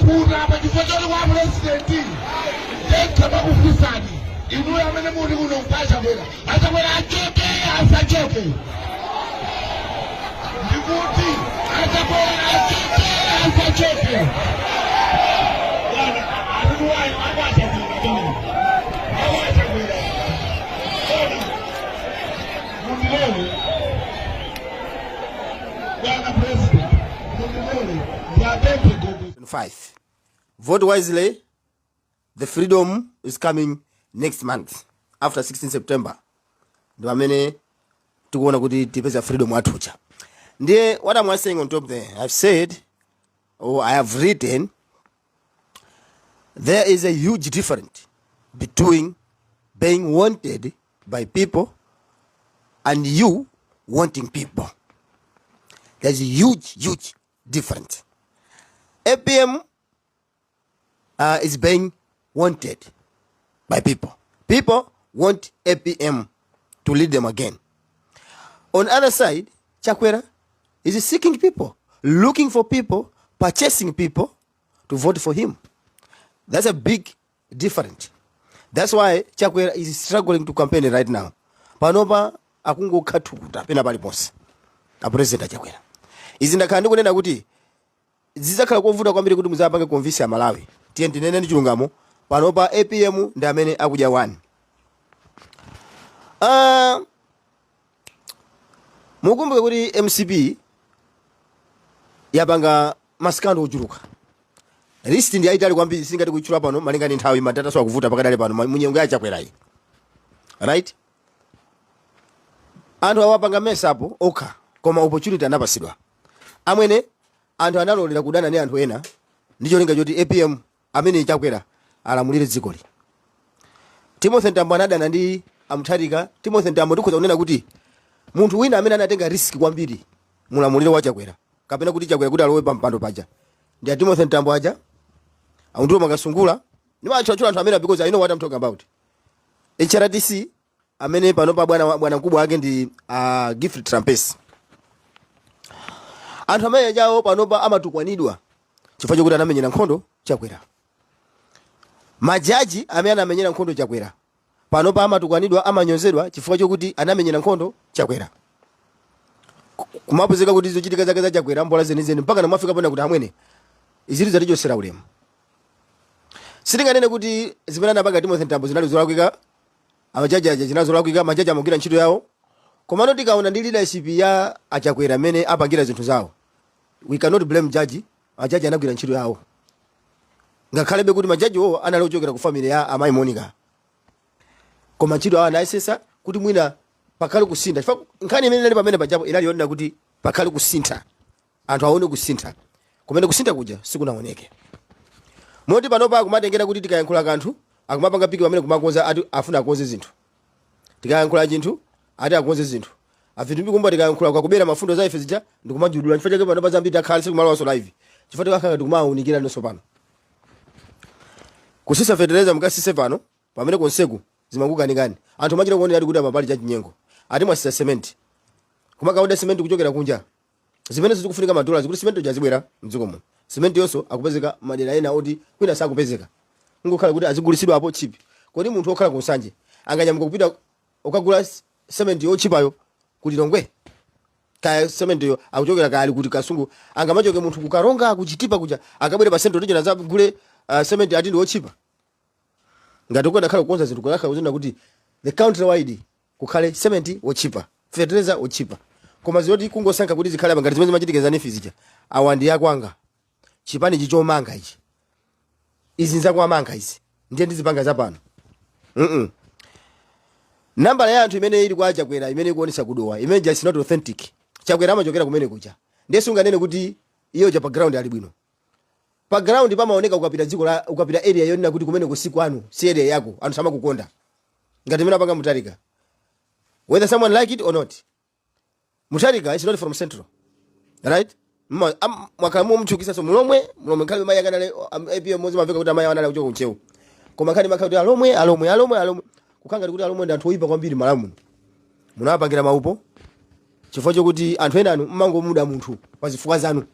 kuna pachifochoni kwa presidenti kama kufisani inu amene muli kuno mpachakwera achakwera achoke asachoke ndikuti achakwera achoke asachoke atuwayo awachakwera mundilole bwana president mundilole yapepe gogo 5. Vote wisely. The freedom is coming next month after 16 September. Ndo amene tukuona kuti tipeza freedom atucha. Ndiye what am I saying on top there? I've said, or I have written, there is a huge difference between being wanted by people and you wanting people. There's a huge difference. APM is being wanted by people. People want APM to lead them again. On the other side, Chakwera is seeking people, looking for people, purchasing people to vote for him. That's a big difference. That's why Chakwera is struggling to campaign right now. Panopa akungo katukuta pena pali ponse. A president Chakwera. Izinda kandi kunena kuti zizakhala kuvuta kwambiri kuti muzapange convince ya Malawi. Tiye ndinene ndi chilungamo panopa APM ndi amene akudya 1. Mukumbuke kuti MCP yapanga maskando ochuluka. List ndi aitali kwambiri singati kuichula pano malinga ndi nthawi madata so akuvuta pakadali pano munyengo ya Chakwera iyi. Right? Anthu awapanga mess apo okha koma opportunity anapasidwa. Amwene anthu analolera kudana ndi anthu ena ndicho linga choti APM amene Chakwera alamulire dzikoli. Timothy Ntambo anadana ndi Amutharika. Timothy Ntambo ndikhoza kunena kuti munthu wina amene anatenga risk kwambiri mulamulire wa Chakwera kapena kuti Chakwera kuti alowe pampando paja ndi Timothy Ntambo aja aundiwo makasungula ni macho anthu amene because I know what I'm talking about. HRDC amene pano pa bwana mkubwa wake ndi Gift Trumpes. Anthu amene jawo pano pa amatukwanidwa chifukwa chokuti anamenyera nkhondo Chakwera. Majaji amene anamenyera nkhondo Chakwera pano pa amatukwanidwa amanyozedwa chifukwa chokuti anamenyera nkhondo Chakwera. Kumapezeka kuti zochitika zake za Chakwera mbola zenizeni mpaka namafika pano kuti amwene izili zatichosera ulemu. Sitinganene kuti zimene anapanga Timothy Ntambo zinali zolakwika, amajaji aja zinali zolakwika, majaji amagwira ntchito yawo. Komano tikaona ndi leadership ya Chakwera amene apangira zinthu zawo. We cannot blame judge. Majaji anagwira ntchito yawo. Ngakhalebe kuti majaji wo anali ochokera ku family ya Amayi Monica. Koma ntchito awo anayesesa kuti mwina pakali kusintha. Chifukwa nkhani imene inali pamene pajapo inali yonena kuti pakali kusintha. Anthu aone kusintha. Kumene kusintha kuja sikunaoneke. Moti panopa kumatengera kuti tikayankhula kanthu akumapanga piki pamene kumakonza ati afuna akonze zinthu. Tikayankhula chinthu ati akonze zinthu. Afitu mbikumba tikayankhula kwa kubera mafundo za ife zija ndikumajudula chifukwa chake panopa zambiri akhale sikumalowa so live. Chifukwa tikakhala tikumaunikira nonso pano. Kusisa fertilizer mukasise pano pamene konseku zimangukanikani. Anthu machira kuonera kuti amapali cha chinyengo. Ati mwasisa cement. Kumakaoda cement kuchokera kunja. Zimene zikufunika madola zikuti cement ujazibwera mdziko muno. Cement yonso akupezeka madera ena oti kwina sakupezeka. Ngokhala kuti azigulisidwa apo cheap. Kodi munthu okhala kunsanje anganyamuka kupita ukagula cement yo chipayo kuti Longwe. Kaya cement yo akuchokera kali kuti Kasungu angamachoke munthu kukaronga kuchitipa kuja akabwere pa center ndicho naza gule cement ati ndi ochipa. Ngati ukoda khala kukonza zinthu kulaka uzina kuti the country wide kukhale cement ochipa, fertilizer ochipa. Koma zoti kungosanka kuti zikhale ngati zimene zimachitikeza nefi zija. Awandi yakwanga. Chipani chichomanga ichi. Izi nzakwamanga izi. Ndiye ndizipanga zapano. Namba ya anthu imene ili kwa Chakwera imene ikuonesa kudowa imene just not authentic. Chakwera amachokera kumene kuja. Ndiye sunganene kuti iyo ja background ali bwino. Background pamaoneka ukapita dziko la ukapita area yonena kuti kumene kusiku anu si area yako anthu samakukonda. Ngati mena panga Mutharika. Whether someone like it or not. Mutharika is not from Central. Right? Mwakamu mchukisa so mulomwe khali mayi akanale APM mozi maveka kuti amayi anale kuchoka kunchewu. Koma khali makhala kuti alomwe kukanga kuti alomwe ndi anthu oyipa kwambiri Malamu. Munapangira maupo chifukwa chokuti anthu ena anu mmangomuda munthu pa zifukwa zanu.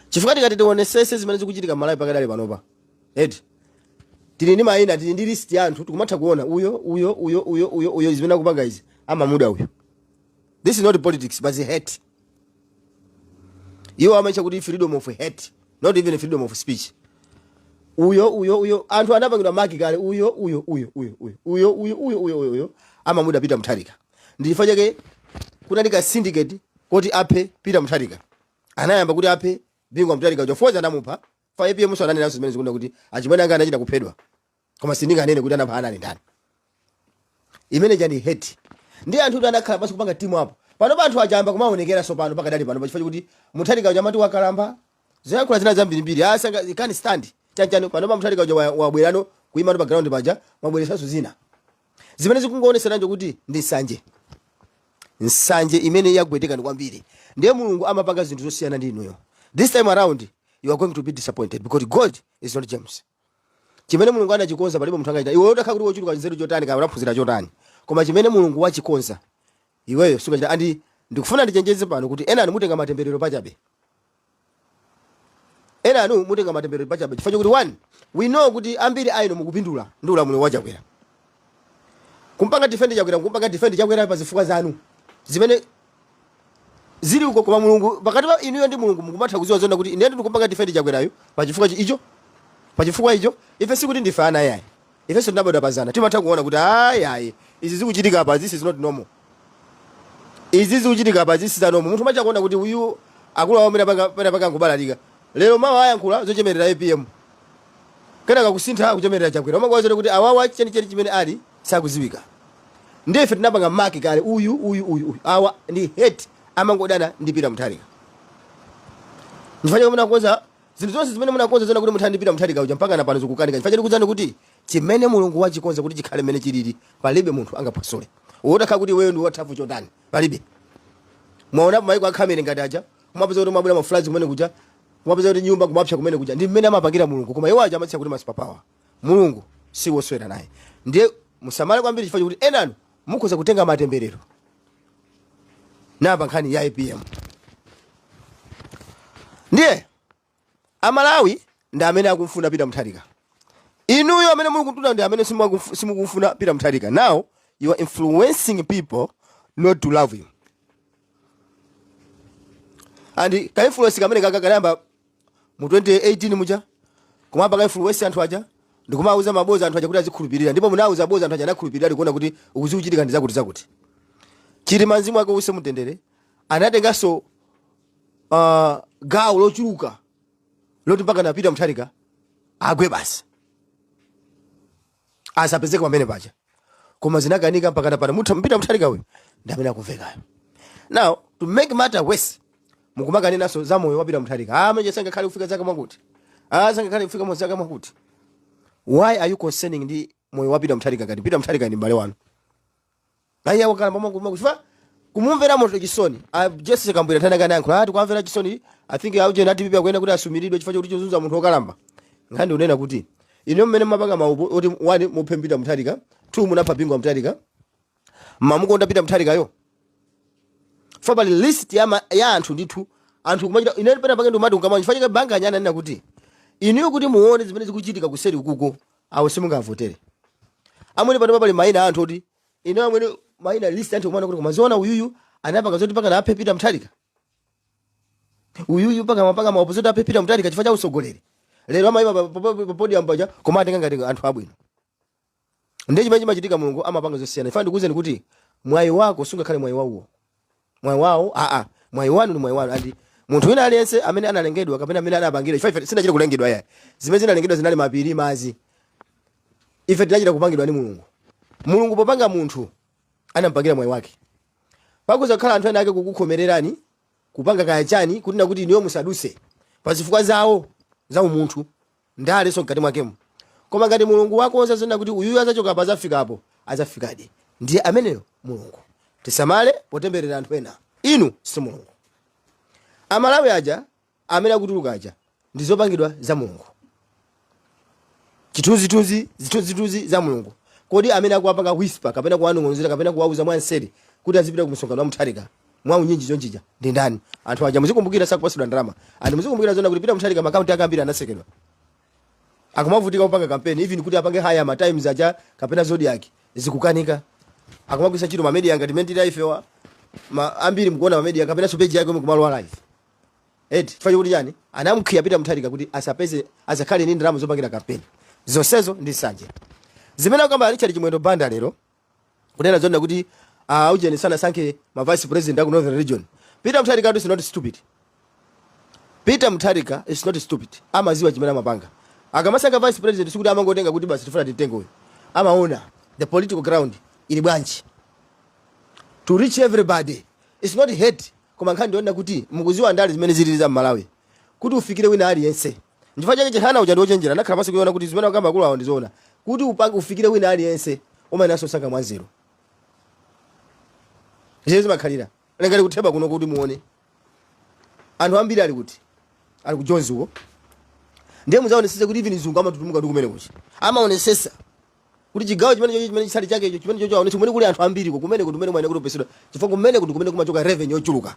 chifukwa tikati tionesese zimene zikuchitika m'Malawi pakadali panopa eti tili ndi mayina tili ndi list ya anthu tikumatha kuona uyo zimene akupanga izi amamuda uyo. This is not politics but hate. Iwo amaitcha kuti freedom of hate, not even freedom of speech. Uyo anthu anapangidwa maki kale uyo amamuda Peter Mutharika. Ndichifukwa chake kunalika syndicate kuti aphe Peter Mutharika. Anayamba kuti aphe Bingu wa Mutharika ujofoza ndamupha. Fa APM so anane nazo zimene zikunda kuti achimwene anga anachita kuphedwa. Koma sindinga anene kuti anapha anani ndani. Imene jani hate. Ndi anthu anakhala basi kupanga timu hapo. Pano anthu ajamba kumaonekera so pano pakadali pano pachifukwa kuti Mutharika uja amati wakalamba. Ziyakula zina zambiri asanga ikani stand. Chanchano pano Mutharika uja wabwerano kuima no background paja mabweresaso zina. Zimene zikungoonesa nanje kuti ndi nsanje imene yagweteka ndi kwambiri. Ndiye Mulungu amapanga zinthu zosiyana ndi inuyo. This time around you are going to be disappointed because God is not James. Chimene Mulungu anachikonza palibe munthu angaita. Iwe utakha kuti wochuluka nzeru chotani kana unaphunzira chotani. Koma chimene Mulungu wachikonza iweyo sungachita. Andi ndikufuna ndichenjeze pano kuti ena anu mutenga matemberero pachabe. Ena anu mutenga matemberero pachabe. Chifukwa kuti one we know kuti ambiri aino mukupindula ndi ulamulo wachakwera. Kumpanga defend chakwera kumpanga defend chakwera pa zifukwa zanu. Zimene zili uko kwa Mulungu pakati pa inuyo ndi Mulungu mukumatha kuziwa zona kuti ine ndikumpanga defend chakwerayo pa chifukwa icho. Pa chifukwa icho ife sikuti ndifana yayi. Ife so ndabada pazana. Timatha kuona kuti ayi izi zikuchitika apa this is not normal. Izi zikuchitika apa this is normal. Munthu macha kuona kuti uyu akula wamene paka ngubalalika. Lero mawa ayankhula zochemerera APM. Kenaka kusintha kuchemerera chakwera. Umakwaza kuti awawa cheni chimene ali sakuziwika. Ndife tinapanga maki kale uyu awa ndi hate amangodana ndi Peter Mutharika. Ndifanye kumuna koza zinthu zonse zimene munakonza zona kuti muthandi Peter Mutharika uja mpaka napano zikukanika. Ndifanye kuzana kuti chimene Mulungu wachikonza kuti chikhale mene chilili palibe munthu angaphwasule. Wodakha kuti wewe ndi wathafu chotani palibe. Mwaona maiko akhamene ngati aja kumapeza kuti mabwera maflags kumene kuja kumapeza kuti nyumba kumapsha kumene kuja ndi mmene amapangira Mulungu. Koma iwo aja amatcha kuti masipapawa Mulungu si woswera naye. Ndiye musamale kwambiri chifukwa kuti enanu mukhoza kutenga matemberero namba nkhani ya APM. Ndiye Amalawi ndi amene akumfuna Peter Mutharika. Inuyo amene muli kuntunda ndi amene simukufuna Peter Mutharika. Now you are influencing people not to love him. And ka influence kamene kakayamba mu 2018 muja kumapa ka influence anthu aja ndikumauza maboza anthu aja kuti azikhulupirira ndipo munauza boza anthu aja anakhulupirira alikuona kuti ukuziuchitika ndi zakuti. Chiri manzimu wake use mutendere anatengaso gawo lochuluka loti mpaka na Peter Mutharika agwe basi asapezeke pamene paja. Koma zinakanika mpaka pana Peter Mutharika uyu ndi amene akumvekayo. Now to make matter worse mukumaka nenaso za moyo wa Peter Mutharika. Manje sanga khali kufika zaka mwakuti. Sanga khali kufika mwazaka mwakuti. Why are you concerning ndi moyo wa Peter Mutharika kati Peter Mutharika ndi mbale wanu? Aya wakala mama kufa kumumvera moto chisoni. Just kambwira thana kana yankho ati kwamvera chisoni. I think auje ndati pipa kwenda kuti asumiridwe chifukwa kuti chozunza munthu okalamba. Nkhandi unena kuti ino mmene mapanga maupo oti one muphe Peter Mutharika, two munapha Bingu wa Mutharika. Mamukonda Peter Mutharika yo. Probably list ya anthu ndithu anthu kumachita ine pena pake ndo mati ukamanya chifukwa banka nyana nena kuti iniyo kuti muone zimene zikuchitika kuseri kuko awo simungavotere. Amwene pano pali maina anthu oti ine amwene maina list anthu kumana kuti kumaziona uyuyu anapanga zoti paka naphe Peter Mutharika. Uyuyu paka maopposite aphe Peter Mutharika chifukwa cha usogoleri. Lero amaima podium paja koma atenga ngati anthu abwino. Ndiye chimene chimachitika Mulungu amapanga zosiyana. Ifani ndikuwuzeni kuti mwayi wako sungakhale mwayi wawo. Mwayi wawo mwayi wanu ndi mwayi wanu. Andi munthu wina aliyense amene analengedwa kapena amene anapangira ife sinachita kulengedwa yaya. Zimene zinalengedwa zinali mapiri mazi. Ife tinachita kupangidwa ni Mulungu. Mulungu popanga munthu anampagira mwayi wake. Pakuza khala anthu ena ake kukukhomererani kupanga kaya chani kuti nakuti niyo musaduse pazifukwa zawo za umunthu ndale so ngati mwakemo. Koma ngati Mulungu wakonza zona kuti uyu azachoka pa azafikapo azafikadi. Ndiye ameneyo Mulungu. Tisamale potemberera anthu ena. Inu si Mulungu. Amalawi aja amene akutuluka aja ndizopangidwa za Mulungu. Chithunzi za Mulungu. Kodi amene akuwapanga whisper kapena kuwanong'onezera kapena kuwauza mwanseri kuti azipita ku msonkhano wa Mutharika mwa unyinji zonjija ndi ndani anthu aja muzikumbukira sakupasidwa ndalama anthu muzikumbukira zona kuti Peter Mutharika makaunti akambira anasekedwa akumavutika kupanga campaign even kuti apange haya ma times aja kapena Zodiac zikukanika akumagwisa chiro ma media ngati Mentira ifewa ambiri mkuona ma media kapena page yake kumalo live fanye kuti yani anamkhiya Peter Mutharika kuti asapeze azakhale ni ndalama zopangira campaign zonsezo ndi sanje zimene akamba Richard Chimwendo Banda lero kunena zona kuti ujeni sana sanke ma vice president aku Northern Region. Peter Mutharika is not stupid. Peter Mutharika is not stupid. Amaziwa chimene amapanga. Akamasanga vice president sikuti amangotenga kuti basi tifuna titengo uyu. Amaona the political ground ili bwanji. To reach everybody. It's not hate. Koma nkhani ndiona kuti mukuziwa ndali zimene zililiza Malawi. Kuti ufikire wina aliyense. Ndifa chake chihana uja ndochenjera nakhala maso kuona kuti zimene akamba akulu awo ndizoona. Kuti upange ufikire wina aliyense umayenaso sanga mwanzero. Jezi makhalira. Lengali kutheba kuno kuti muone. Anthu ambiri ali kuti. Ali ku Jones uko. Ndiye muzaonesese kuti even zungu amatutumuka kumene kuchi. Amaonesesa kuti chigawo chimene chisali chake icho chimene chocho aonese kumene kuli anthu ambiri ko kumene kumene mwana kuti pesedwa. Chifukwa kumene kumachoka revenue ochuluka.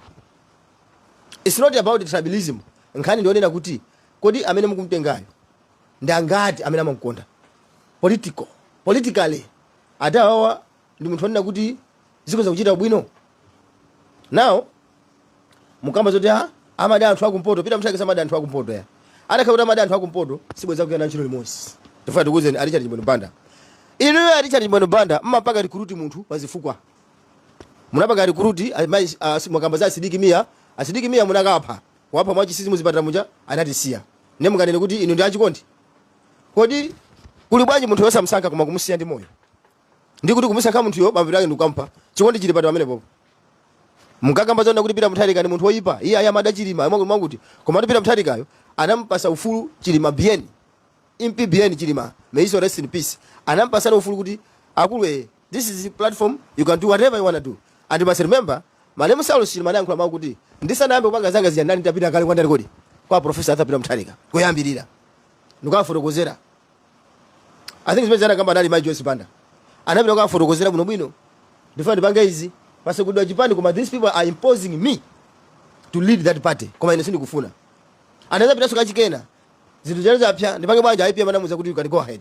It's not about tribalism. Nkhani ndionena kuti kodi amene mukumtengayo ndangati amene amamukonda. Politically adawa ndi munthu onena kuti ziko zakuchita bwino. Now mukamba zoti amada anthu akumpoto Peter Mutharika samada anthu akumpoto ya anakhakuti amada anthu akumpoto sibweza kuyana ntchito limodzi tifuna tikuzeni Richard Chimwendo Banda inu Richard Chimwendo Banda mmapanga recruit munthu pazifukwa munapanga recruit mwakamba za Asidiki Mia munakapha wapha mwachi sisi muzipatala muja anatisiya ne mukanene kuti inu ndi achikondi kodi kuli bwanji munthu yosamsankha koma kumusiya ndi moyo ndi kuti kumusankha munthu yo bambo lake ndikampa chikondi chili pata pamene popo mukakamba zona kuti Peter Mutharika ni munthu woyipa iye ayamada Chilima mwanguti koma Peter Mutharika yo anampasa ufulu Chilima bien MP bien Chilima may he rest in peace anampasa ufulu kuti akulu this is the platform you can do whatever you want to do and you must remember malemu Saulo Chilima nayankhula mawu kuti ndisanayambe kupanga zanga ziyandani tapita kale kwandali kodi kwa professor Peter Mutharika kuyambirira ndikafotokozera I think zimene kamba nali Joyce Banda anapita kwa fotokozera buno bwino ndifuna ndipange izi pase kudwa Japan koma these people are imposing me to lead that party koma ine sindikufuna anaweza pita soka chikena zinthu zale zapya ndipange bwanja IPM anamuza kuti you can go ahead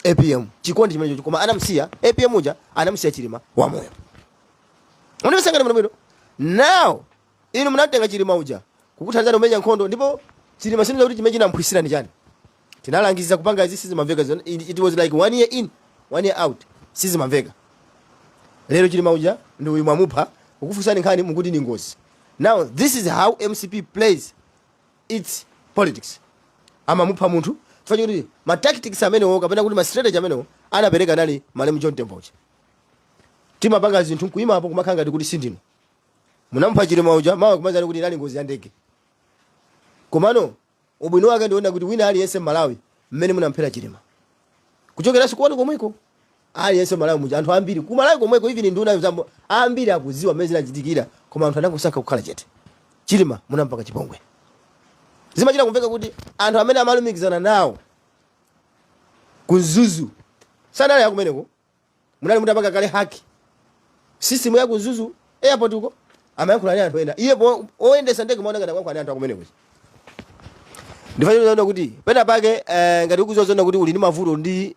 APM chikondi chimene chocho koma anamsiya APM uja anamsiya Chilima wa moyo unimesanga na mwino now inu mnatenga Chilima uja kukuthanzana umenya nkhondo ndipo Chilima siniza kuti chimene chinamphulisira ni chani tinalangiza kupanga izi sizi maveka it was like 1 year in 1 year out sizi maveka lero Chilima uja ndi uyu mwamupha ukufusani nkhani mukuti ni ngozi now this is how MCP plays its politics amamupha munthu fanya kuti ma tactics amenewo kapena kuti ma strategy amenewo anapereka nali Malemu John Tembocha timapanga zinthu kuima hapo kumakhanga kuti sindino munampha Chilima uja mawa kumanzana kuti nali ngozi ya ndege komano ubwino wake ndiona kuti wina aliyense Malawi mmene munamphera Chilima kuchokera sikuona komweko aliyense Malawi muja anthu ambiri ku Malawi komweko even nduna zambo ambiri akuziwa mmene zinachitikira koma anthu anakusankha kukhala chete Chilima munampaka chipongwe zimachita kumveka kuti anthu amene amalumikizana nawo kuzuzu sanali yakumeneko munali mutapanga kale haki system ya kuzuzu airport uko amayankhula ndi anthu ena iye oyendesa ndege maona ngati akwankhula ndi anthu akumeneko ndifanye kuti pena pake ngati ukuzozona kuti uli ndi mavuto ndi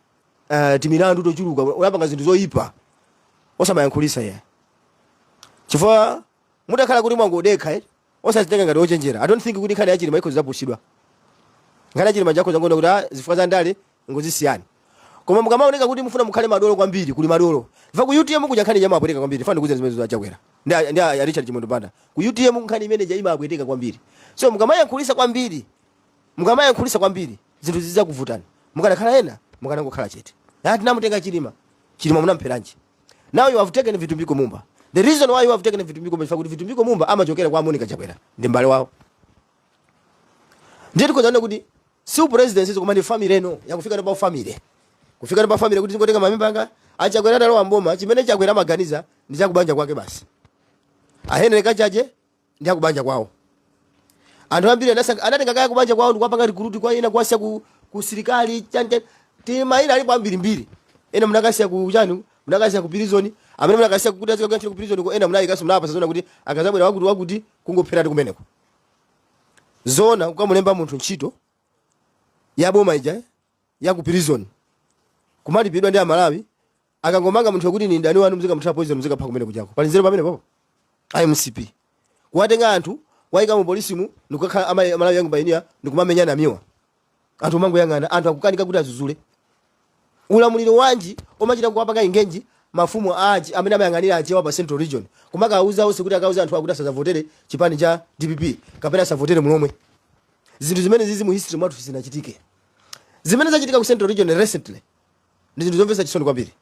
timilandu tochuluka unapanga zinthu zoyipa osamayankhulisa iye chifukwa mutakhala kuti mwangodekha osazitenga ngati ochenjera I don't think kuti nkhani ya Chilima ikho zapushidwa nkhani ya Chilima chakho zangoona kuti zifukwa za ndale ngozisiyani koma mukamaoneka kuti mufuna mukhale madolo kwambiri kuli madolo va ku UTM kuja nkhani nyama apweteka kwambiri fani kuza zimene zachakwera ndi ya Richard Chimwendo Banda ku UTM nkhani imene jaima apweteka kwambiri so mukamayankhulisa kwambiri zinthu zizakuvutani mukanakhala ena mukanangokhala chete ati namutenga Chilima munamperanji now you have taken Vitumbiko Mumba the reason why you have taken Vitumbiko Mumba kuti Vitumbiko Mumba amachokera kwa Monica Chakwera ndi mbale wawo ndiye tikozaona kuti si presidency koma ndi family eno yakufika ndo pa family kuti ngotenga mamemba anga achakwera ndalo mboma chimene Chakwera maganiza ndi chakubanja kwake basi ahenere kachaje ndi akubanja kwawo anthu ambiri anatenga kaya kubanja kwawo ndikwapanga recruit kwa ina kwasiya ku serikali chanje tima ina alipo ambiri mbiri ena munakasiya ku chanu munakasiya ku prison amene munakasiya kuti azika ku prison ko ena munayikaso munapasa zona kuti akazabwera wakuti kungopheratu kumeneko zona kukamulemba munthu ntchito ya boma ija ya ku prison kumalipidwa ndi amalawi akangomanga munthu kuti ni ndani wanu muzika mutha poison muzika pha kumene kujako pali nzeru pamene popo IMCP kuwatenga anthu waika mu polisi mu ndikukhala amalawi yangu painia ndikumamenyana miwa anthu mango yang'ana anthu akukanika kuti azuzule ulamuliro wanji omachita kuwapanga ingenji mafumu aji amene amayang'anira achewa pa Central Region kumaka auza ose kuti akauza anthu akuti asavotere chipani cha DPP kapena asavotere mulomwe zinthu zimene zizi mu history mwathu sizinachitike zimene zachitika ku Central Region recently ndi zinthu zomvetsa chisoni kwambiri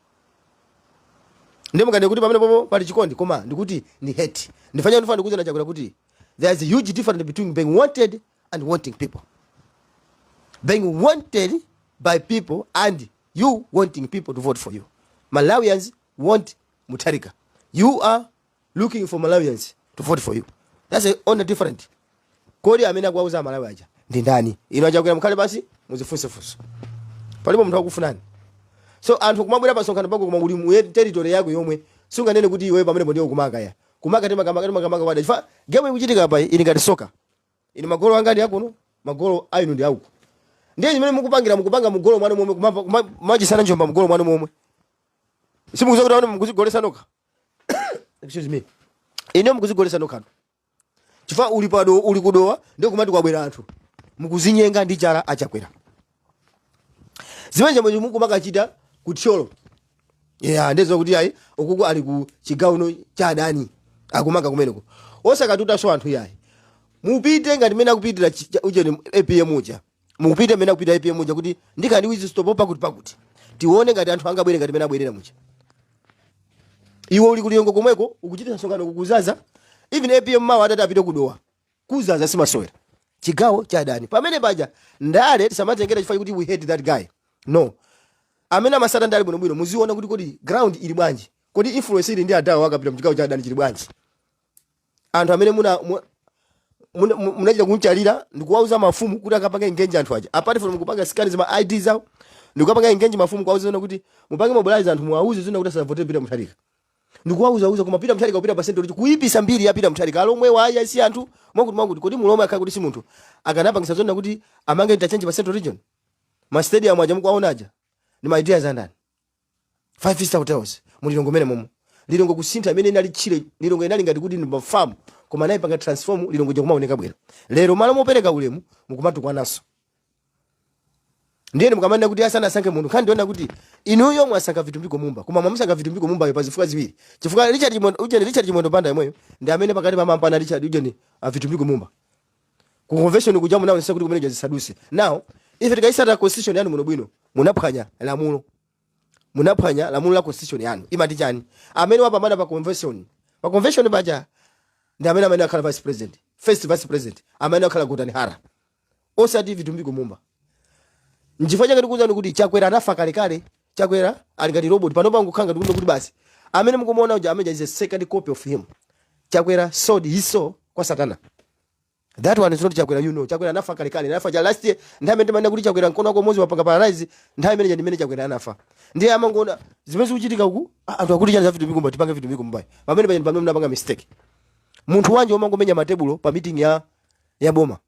ndimo kande kuti pamene popo pali chikondi koma ndikuti ni hate ndifanya ndifana kuza na chakula kuti there is a huge difference between being wanted and wanting people. Being wanted by people and you wanting people to vote for you. Malawians want Mutharika. You are looking for Malawians to vote for you. That's a only different. Kodi amena kwauza Malawi aja ndi ndani inoaja kwera mkhale basi muzifunse funso palipo mnthu akufunani so anthu kumabwera pasonkhano pako koma uli mu territory yako yomwe sunganene kuti iwe pamene ndiyo kumaka ya kumaka tema kamaka wada chifa game ikuchitika hapa ili ngati soka ini magolo angani yakuno magolo aino ndi auko ndiye zimene mukupanga mugolo mwana momwe maji sana njomba mugolo mwana momwe simukuza kuti wana mukuzigolesa noka excuse me ine mukuzigolesa noka chifa uli pado uli kudowa ndio kumati kwabwera anthu mukuzinyenga ndi chala achakwera zimene jambo mukumaka chita kuthyolo ndezo kuti ayi ukuku ali ku chigawo cha adani akumanga kumeneko osakatuta so anthu yayi mupite ngati mena kupitira ujeni APM uja mupite mena kupita APM uja kuti ndikandi wizi stop pakuti tione ngati anthu angabwere ngati mena abwerera muja iwo uli kuliyongo komweko ukuchita songano kukuzaza even APM mawa atati apite kudowa kuzaza simasowera chigawo cha adani pamene paja ndale tisamatengera chifukwa kuti we hate that guy no amena masata ndali bwino muziona kuti kodi ground ili bwanji kodi influence ili ndi adawa akapita mchigawo cha adani chili bwanji anthu amene munachita kumchalira ndikuwauza mafumu kuti akapanga engage anthu aja apart from kupanga scan za ID zawo ndikupanga engage mafumu kwauza kuti mupange mobilize anthu muwauze zina kuti asavote pita Mutharika ndikuwauza koma pita Mutharika kupita percent kuti kuipisa mbiri ya pita Mutharika alomwe waya si anthu mwakuti kodi muloma akha kuti si munthu akanapangisa zona kuti amange interchange pa Central Region ma stadium aja mukwaonaja ni my ideas andani 5 star hotels mulilongo mene momo lilongo kusintha amene inali chile lilongo inali ngati kuti ndi mafamu koma nayi panga transform lilongo je kumaoneka bwera lero malo mopereka ulemu mukumatu kwanaso ndiye mukamanda kuti asana asanke munthu kandi ndiona kuti inuyo mwasanka vitumbiko mumba koma mwamusanga vitumbiko mumba pazifuka ziwiri chifukwa Richard Chimondo Banda yemweyo ndi amene pakati pa mampana Richard ujeni vitumbiko mumba ku convention kujamu nawo nsa kuti kumene je zisaduse now ife tikaisata constitution yanu muno bwino munaphwanya lamulo la constitution yanu imati chani amene wapambana pa convention baja ndi amene akhala vice president first vice president amene akhala Gordon Hara osati vitumbiko mumba njifanya ngati kuza kuti Chakwera anafa kale Chakwera ali ngati robot panopa ngukhanga ndikundo kuti basi amene mukumuona uja amene is a second copy of him Chakwera sold his soul kwa Satana. That one is not Chakwera, you know. Chakwera anafa kale anafa ja last year ndame ndimanda kuti Chakwera nkono kwa mwezi wapanga paralyze ndaye manager ndimene Chakwera anafa ndiye amangona zimene kuchitika uku anthu akuti chana vitu bikumba tipange vitu bikumba pamene mnapanga mistake munthu wanje omangomenya matebulo pa meeting ya boma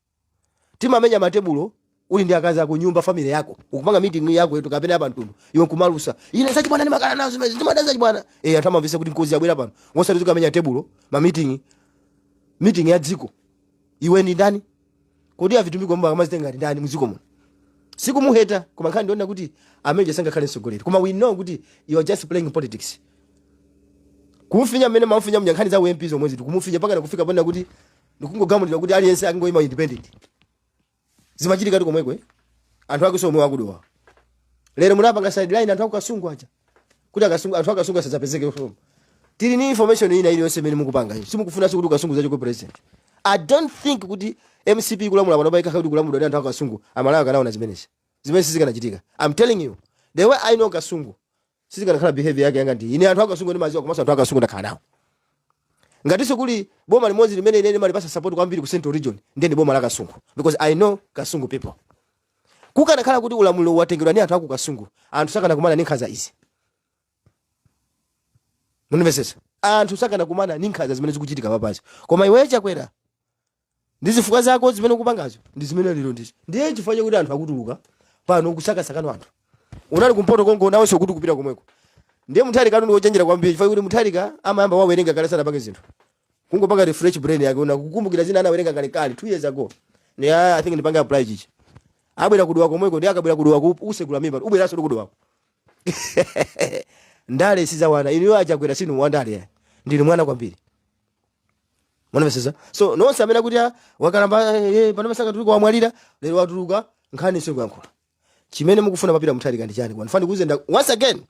timamenya matebulo uli ndi akazi ako nyumba family yako ukupanga meeting yako yetu kapena hapa ntundu iwe kumalusa ine sachi bwana ni makala nazo zimene ndimadanza bwana anthu amavisa kuti nkozi yabwera pano wosati tukamenya tebulo ma meeting ya dziko iwe ni ndani kodi ya vitumbiko mba kamazitenga ndani muziko muno siku muheta koma nkhani ndiona kuti ameje sanga khale sogolera koma we know kuti you are just playing politics kufinya mene mafinya mnyankhani za MPs omwezi kumufinya paka na kufika pona kuti ndikungogamulira kuti aliyense akingoima independent zimachitika kuti komweko anthu ake somwe wakudowa lero munapanga sideline anthu akasungu aja kuti akasungu anthu akasungu asazapezeke from tili ni information ina ili yonse mene mukupanga hivi simukufuna kuti ukasungu zacho kwa president I don't think kuti MCP kulamula pano baika kuti kulamula ndi anthu akasungu amalawa kanaona zimenezi sizikanachitika I'm telling you the way I know kasungu sizikanakhala behavior yake yanga ndi ine anthu akasungu ndi maziwa komanso anthu akasungu ndakhala nawo ngatiso kuli boma limodzi limene ine malipasa support kwambiri ku Central Region ndi boma la Kasungu because I know Kasungu people kukanakhala kuti ulamulo watengedwa ndi anthu aku Kasungu anthu sakana kumana ndi nkhanza izi Munimvesesa. Anthu sakana kumana ndi nkhanza zimene zikuchitika papazi. Koma iwe Chakwera ndizifukwa zako zimene ukupangazo ndi zimene lero ndizi. Ndiye chifukwa chakuti anthu akutuluka pano kusakasakana anthu. Unali kumpoto Kongo nawe sokuti kupita komweko. Ndiye Mutharika ndi wochenjera kwambiri chifukwa kuti Mutharika amayamba wawerenga kale sana pange zinthu. Kungopanga refresh brain yake una kukumbukira zina anawerenga kale 2 years ago. Ni I think ndipanga apply chichi. Abwera kuduwa komweko ndiye akabwera kuduwa usegula mimba. Ubwera so kuduwa. Ndale sizawana iniyo Achakwera sinu wandale. Ndili mwana kwambiri. Munamvesesa. So nonse amene kuti wakalamba pano masaka tuli kwamwalira lero watuluka nkhani sio kuyankhula. Chimene mukufuna papita Mutharika ndi chani kwani? Fani kuzenda once again.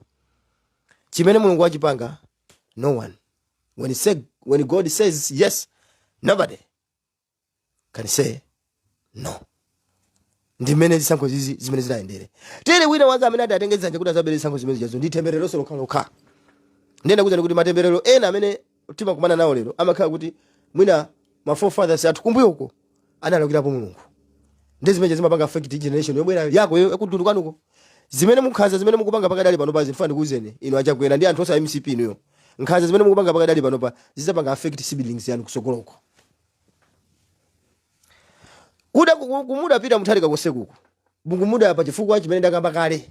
Chimene Mulungu wachipanga no one. When God says yes, nobody can say no. Ndimene zisankho zizi zimene zinaendere. Tere wina wanga amene adatengeza nje kuti azabere zisankho zimene zijazo ndi temberero lokha. Ndenda kuzana kuti matemberero ena amene tima kumana nawo lero amakhala kuti mwina ma forefathers atukumbuye uko analakirapo Mulungu. Ndi zimene zimapanga affect generation yobwera yako ekudulukanuko. Zimene mukhaza zimene mukupanga pakadali pano pa zifana kuzene ino Achakwera ndi anthu osa MCP inoyo. Nkhaza zimene mukupanga pakadali pano pa zizapanga affect siblings yanu kusogoloko. Kuda kumuda pita Mutharika kosekuko. Mungumuda pa chifukwa chimene ndakamba kale.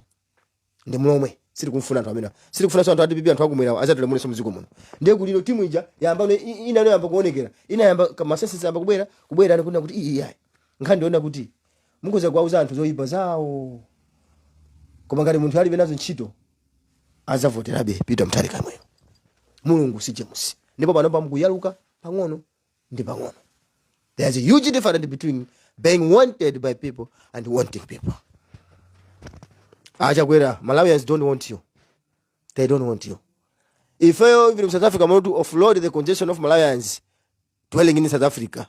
Ndi mlomwe siri kumfuna anthu amene. Siri kufuna anthu adipipi anthu akumwera azatole muleso muziko muno. Ndiye kulilo timu ija yamba ina yamba kuonekera. Ina yamba kama sesi yamba kubwera ani kuna kuti iyi. Nkhani ndiona kuti mukoza kwauza anthu zoyipa zawo. Koma ngati munthu ali benazo ntchito azavoterabe Peter Mutharika mweyo. Mulungu si James. Ndipo pano pamukuyaluka pang'ono ndi pang'ono. There's a huge difference between being wanted by people and wanting people. Achakwera, Malawians don't want you. They don't want you. If even in South Africa want to offload the congestion of Malawians dwelling in South Africa,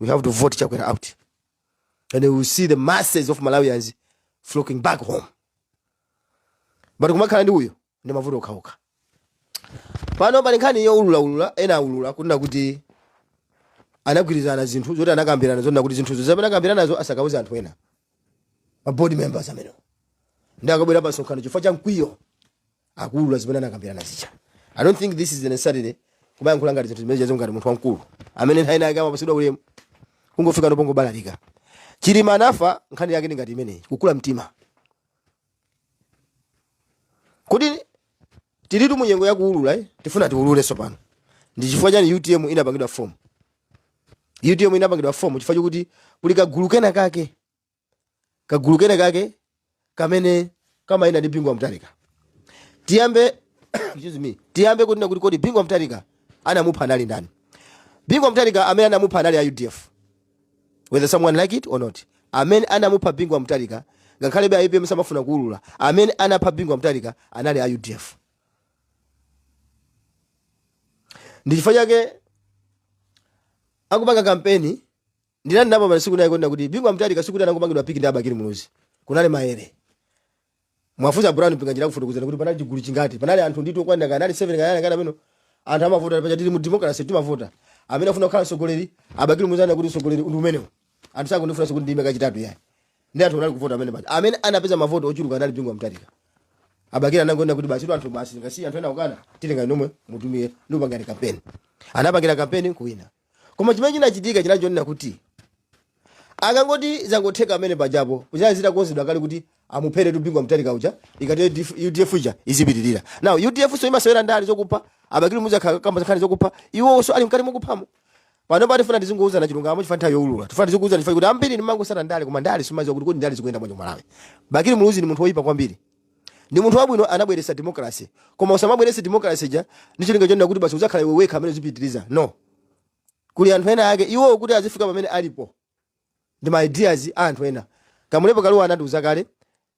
we have to vote Chakwera out. And we will see the masses of Malawians flocking back home. But kumakhala ndi uyo ndi mavuto okauka. Pano pali nkhani yo ulula ena ulula kunena kuti anagwirizana zinthu zoti anakambirana zona kuti zinthu zozapena kambirana nazo asakauza anthu ena. Ma board members amene. Ndi akabwera pa sonkhano chifukwa cha mkwiyo akulula zimene anakambirana zicha. I don't think this is necessary kubayankhula ngati zinthu zimene zazo ngati munthu wamkulu. Amene nthawi yake amapasidwa ulemu. Kungofika nopongo balalika. Chilima anafa nkhani yake ngati imeneyi kukula mtima. Kodi tilitu munyengo ya kuulula tifuna tiulule sopano. Ndi chifukwa chani UTM inapangidwa form. UTM inapangidwa form chifukwa kuti kuli kagulu kena kake. Kagulu kena kake kamene kama ina ndi Bingwa Mutharika. Tiyambe excuse me. Tiyambe kunena kuti kodi Bingwa Mutharika anamupha nali ndani. Bingwa Mutharika amene anamupha anali ya UDF. Whether someone like it or not. Amene anamupha Bingwa Mutharika ngakhale be IPM samafuna kuulula. Amene anapha Bingwa Mutharika anali ya UDF. Ndi chifukwa chake akupanga kampeni ndinani napo masiku nayo kwenda kuti Bingwa Mutharika sikuti anangopangidwa piki ndi Abakiri Muluzi. Kunali maere. Mwafuza Brown pinga njira kufotokozera kuti panali chigulu chingati. Panali anthu ndito kwanda kanali 7 kana amene anthu amavota pacha tili mu democracy timavota. Amene afuna kukhala sogoleri Abakiri Muluzi ana kuti sogoleri ndi umenewo. Anthu sako ndifuna sogoleri ndime kachitatu yayi. Ndi anthu anali kuvota amene pacha. Amene anapeza mavoto ochuluka anali Bingwa Mutharika. Abakiri anangoenda kuti basi anthu basi ngasi anthu ena ukana tilinga nomwe mutumie ndopangani kampeni. Anapangira kampeni kuwina. Koma chimene chinachitika chinachonena kuti akangoti zangotheka amene pajapo kuchazita konzedwa kale kuti amuphere tu Bingwa Mutharika uja ikate UDF uja izipitirira. Now UDF so imasewera ndali zokupha Abakiri Muluzi kamba zakhani zokupha iwo so ali mkati mokuphamo. Pano pati funa tizunguza na chilungamo chifanta youlula. Tufana tizunguza ndifai kuti ambiri ni mango sana ndali koma ndali sumaziwa kuti ndali zikuenda mwanjo Malawi. Abakiri Muluzi ni munthu woyipa kwambiri. Ndi munthu wabwino anabweresa democracy. Koma usamabweresa democracy ja ndichilinga chonena kuti basi uzakhala iwe weka amene zipitiriza. No. Kuli anthu ena yake iwo kuti azifika pamene alipo. Ndi my ideas anthu ena. Kamulepo Kaluwa anatuza kale.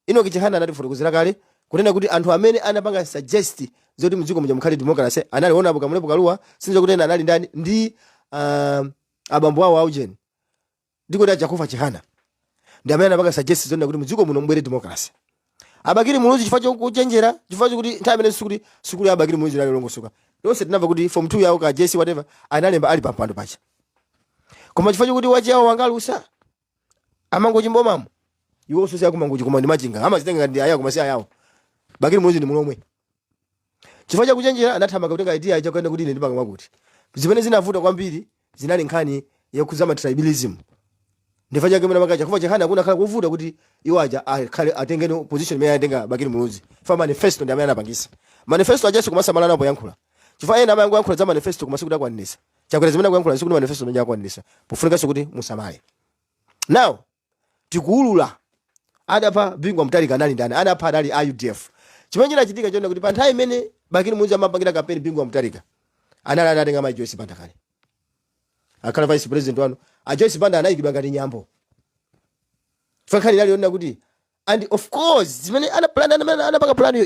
Inoki Chihana anatifotokozera kale kunena kuti anthu amene anapanga suggest zoti muziko muja mukhale democracy anali ona apo Kamulepo Kaluwa sinja kuti ena anali ndani ndi abambo awo Augen. Ndiko da Jakufa Chihana. Ndi amene anapanga suggest zoti kuti muziko muno mbwere democracy. Abakiri Muluzi chifukwa chokuchenjera chifukwa kuti nthawi imene sukuli Abakiri Muluzi lali longosoka. Lonse tinamva kuti form 2 yawo ka Jesse whatever analemba ali pampando pacha. Koma chifukwa kuti wachi yawo wangalusa amango chimbomamo iwo so siya kumanguchi koma ndi machinga amazitenga ndi aya koma siya yawo. Abakiri Muluzi ndi mulomwe. chifukwa chakuchenjera anathamanga kutenga idea ija kwenda kuti ine ndipanga mwakuti zimene zinavuta kwambiri zinali nkhani yakuzama tribalism ndifa chake mwana makacha chifukwa chihana kuna khala kuvuta kuti iwo aja atengene position imene atenga Bakili Muluzi fa manifesto ndi amene anapangisa manifesto ajaso kumasamala napo yankhula chifukwa ena amango yankhula za manifesto kumasiku takwanisa chakwera zimene akuyankhula siku manifesto menja akwanisa pofunikanso kuti musamale now tikuulula adapha Bingwa Mutharika anali ndani adapha adali UDF chimene chinachitika chonena kuti pa nthawi imene Bakili Muluzi amapangira kampeni Bingwa Mutharika anali adatenga mai Joyce Banda kale akhala vice president wanu a Joyce Banda anayikidwa ngati nyambo fakhani nali yonena kuti and of course zimene anapanga plan yo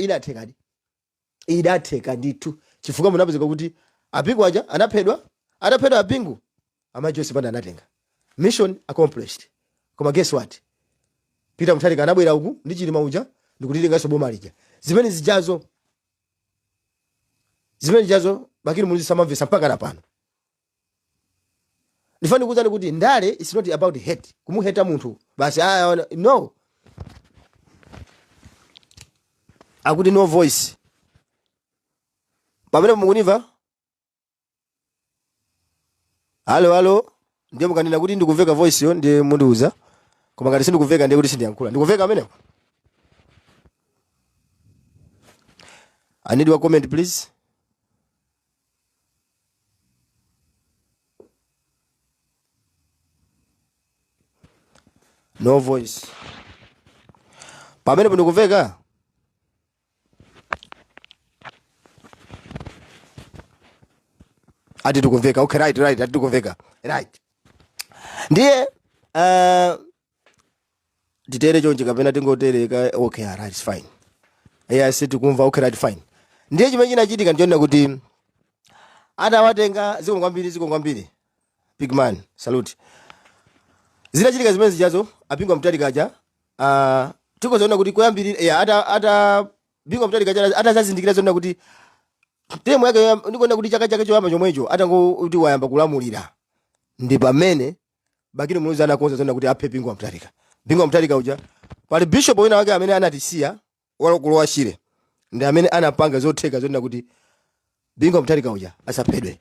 idatheka ndithu chifukwa munapezeka kuti Abingu aja anaphedwa Abingu ama Joyce Banda anatenga mission accomplished koma guess what Peter Mutharika anabwera uku ndi chilima uja ndikutilingaso boma lija zimene zijazo Bakili Muluzi samamvesa mpaka napano ndifani kuzani kuti ndale is not about hate kumuheta munthu basi no akuti no voice pamene mukuniva halo ndiye mukanena kuti ndikumveka voice yo ndiye mundiuza koma ngati sindikumveka ndiye kuti sindiyankhula ndikumveka amene I need your comment please. No voice. Pamene ndikuveka. Ati tukuveka. Okay, right. Ati tukuveka. Right. Ndiye ditere chonje kapena tingotereka. Okay, right, it's fine. Yeah, I tukumva okay, right, fine. Ndiye chimene chinachitika ndiona kuti adawatenga ziko kwambiri. Big man, salute. Zinachitika zimene zijazo Bingwa Mutharika aja tikozoona kuti kuyambirira ata Bingwa Mutharika aja atazazindikira zona kuti temu yake ndikuona kuti chaka chake choyamba chomwecho atangokuti wayamba kulamulira ndi pamene Bakili Muluzi anakonza zona kuti aphe Bingwa Mutharika uja pali bishop wina wake amene anatisiya walo kulowa shire ndi amene anapanga zotheka zona kuti Bingwa Mutharika uja asaphedwe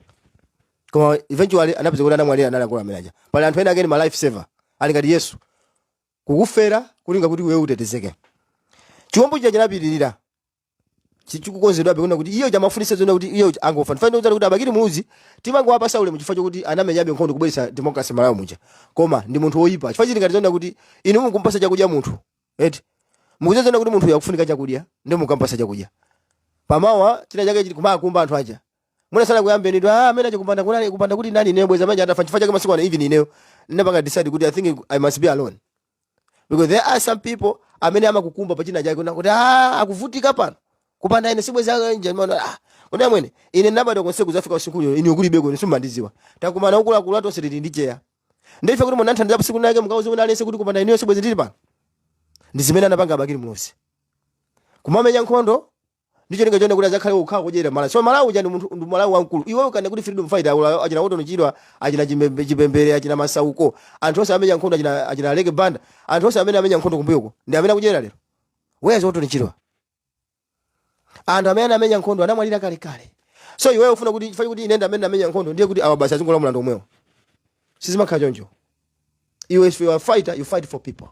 koma eventually anapeza kuti anamwalira analangola amene aja pali anthu ena akeni ma life saver ali ngati Yesu kukufera kulinga kuti wewe utetezeke chiwombo chija chinapitirira chikukonzedwa bekona kuti iyo chamafunisa zona kuti iyo angofa ndifanye kuti Bakili Muluzi timango wapa Saule mu chifukwa kuti anamenyabe nkhondo kubweresa democracy Malawi muja koma ndi munthu woyipa chifukwa chiti ngati zona kuti inu mukumpasa chakudya munthu eti mukuzona kuti munthu yakufunika chakudya ndio mukampasa chakudya pamawa china chake chili kumakumba anthu aja munasala kuyambe ndi amene kupanda kuti nani ne bweza manja atafa chifukwa chake masiku ana even ineyo ndapanga decide kuti I think I must be alone because there are some people amene amakukumba pachina chake kuti akuvutika pano kupanda ine sibweza nje kuti amwene ine nabado konse kuzafika usikulyo ine ukulibeko nisimbandiziwa takumana ukula tonse tili ndi cheya ndife kuti munanthandiza pasiku nake mukauze kuti alese kuti kupanda ine sibweza ndili pano ndi zimene anapanga Bakili Muluzi kumamenya nkhondo ndicho ninga chone kuti azakhale ukhala kudyera Malawi so Malawi uja ndi Malawi wankulu iwe ukane kuti freedom fighter achina woto nchidwa achina chipembere achina masauko anthu onse amenya nkhondo achina Leke Banda anthu onse amene amenya nkhondo kumbuyoko ndi amene akudyera lero wewe woto nchidwa anthu amene amenya nkhondo anamwalira kale so iwe ufuna kuti chifanye kuti ine amene amenya nkhondo ndiye kuti awabasa azingola mulando omwewo sizimakhala choncho iwe if you are a fighter you fight for people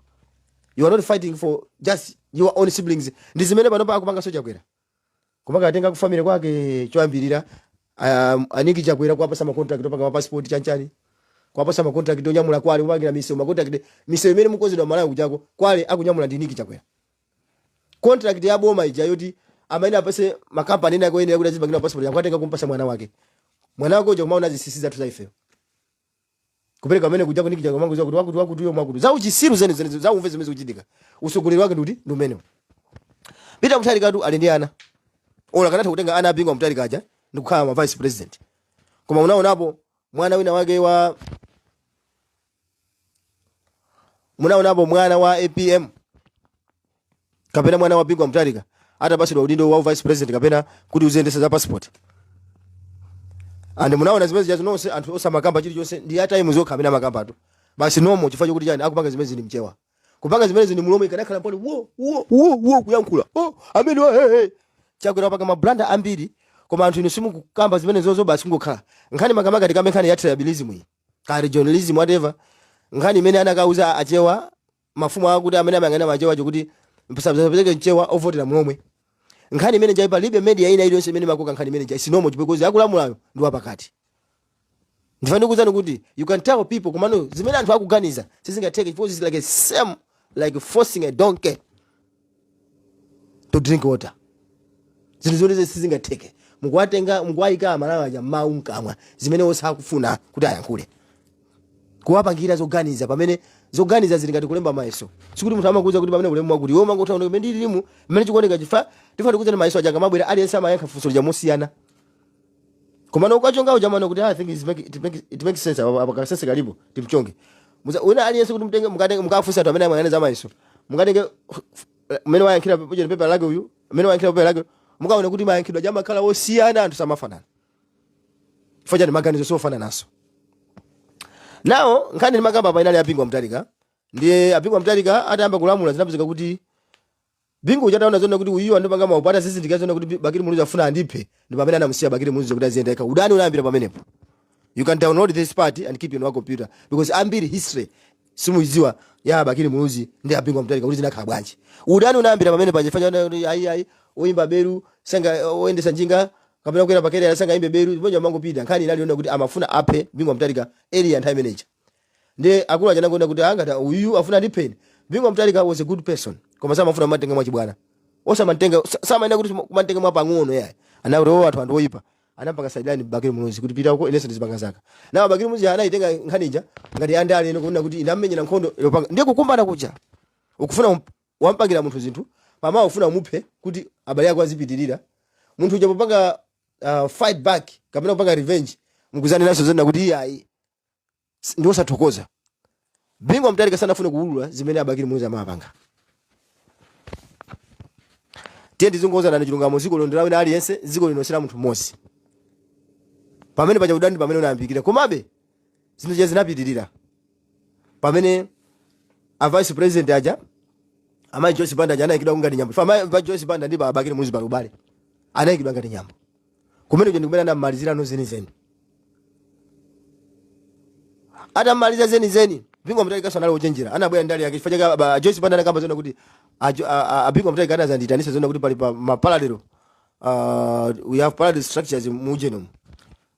you are not fighting for just your own siblings ndi zimene pano pa akupanga soja kwera kumaka atenga ku family kwake choambirira aniki chakwera kwapasa ma contract topanga passport chanchani kwapasa ma contract donyamula kwale kupangira misewu ma contract misewu imene mukozedwa Malawi kujako kwale akunyamula ndi niki chakwera contract ya boma ija yoti amaina apase makampani ena koyenera kuti azipangira passport yakwatenga kumpasa mwana wake uja kumaona zisisiza tuzaife kupereka amene kujako niki chako mangu kuti wakuti yo mwakuti za uchisiru zene za umve zimene zikuchitika usogoleri wake ndi umene Peter Mutharika ali ndi ana ola kanatha kutenga ana Bingwa Mutharika aja ndikukhala ma vice president koma unaonapo mwana wina wake wa mwana wa APM kapena mwana wa Bingwa Mutharika atapasidwa udindo wa vice president kapena kuti uzendesa za passport ande munaona zimezi jazo nonse anthu osamakamba chili chonse ndi ya time zokha amene amakamba atu basi nomo chifukwa chokuti chani akupanga zimezi ni mchewa kupanga zimezi ni mulomo ikanakhala pole wo kuyankhula amene hey chakwera paka mabranda ambiri koma anthu inu simukukamba zimene zozo basi ngokhala nkhani makamaka tikambe nkhani ya tribalism iyi ka regionalism whatever nkhani imene anakauza achewa mafumu akuti amene amayang'ana machewa kuti mpasapezeke mchewa ovotera momwe nkhani imene jaipa libe media ina iliyonse imene makoka nkhani imene jai sinomo because akulamulayo ndi wapakati ndifani kuzani kuti you can tell people komano zimene anthu akuganiza sizingateke because it's like a same like forcing a donkey to drink water zinthu zonse sizingateke mukwatenga mukwayika malawa ja mawu mkamwa zimene osakufuna kuti ayankhule kuwapangira zoganiza pamene zoganiza zili ngati kulemba mayeso sikuti munthu amakuza kuti pamene kulemba kuti iwo mangotha kuti ndi lilimu mmene chikuoneka chifa tifati kuzani mayeso aja kamabwera aliyense amayankha funso lija mosiyana komano ukachongawo jamani kuti I think it makes sense apakasese kalipo timchonge una aliyense kuti mtenge mukafunsa tu amene amayang'ana za mayeso mukatenge mmene wayankhira paper lake uyu mmene wayankhira paper lake mukaona kuti mayankhidwa jama kala wosiyana anthu samafanana chifukwa maganizo sofanana naso nawo nkhani makamba pa inali apingwa Mutharika ndiye apingwa Mutharika atayamba kulamula zinapezeka kuti bingu chataona zona kuti uyiwa ndipanga maupata zizindikira zona kuti Bakiri Muluzi afuna andiphe ndi pamene anamusiya Bakiri Muluzi kuti aziyenda eka udani unayambira pamenepo you can download this part and keep it on your computer because ambiri history simuiziwa ya Bakiri Muluzi ndi apingwa Mutharika kuti zinakhala bwanji udani unayambira pamene panje fanya ayi oyimba beru sanga oyendesa njinga kapena kwera pakere asanga imbe beru bonja mangopita nkhani inaliona kuti amafuna aphe Bingwa Mutharika area time manager nde akulu ajana kuona kuti anga uyu afuna ndiphe Bingwa Mutharika was a good person koma samafuna matenga mwa chibwana osamatenga samaenda kuti kumatenga mwa pang'ono yaye anawo anthu andoyipa anapanga sideline Bakiri Muluzi kuti pita uko inese ndizipanga zaka na Bakiri Muluzi anaitenga nkhanija ngati andale eno kuona kuti inamenyera nkhondo ndiye kukumbana kuja ukufuna wampangira munthu zinthu pama ufuna umuphe kuti abale yako azipitirira munthu uja popanga fight back kapena kupanga revenge mukuzani naso zenda kuti ayi ndi osathokoza Bingwa Mutharika sana afuna kuulula zimene Bakiri Muluzi amapanga tiendi zungoza na chilungamo ziko londerawe na aliyense ziko linosira munthu mmodzi pamene paja udani pamene unayambikira komabe zinthu je zinapitirira pamene a vice president aja ama Joyce Banda jana ikidwa ngati nyambo fama Joyce Banda ndi Bakiri Muluzi balubale anayikidwa ngati nyambo kumene je ndikumena na malizira no zeni ata maliza zeni Bingwa Mutharika sana leo chenjera anabwera ndali yake chifanya Joyce Banda nakamba zona kuti Bingwa Mutharika anazanditanisa zona kuti pali pa mapaladero we have parallel structures mujenum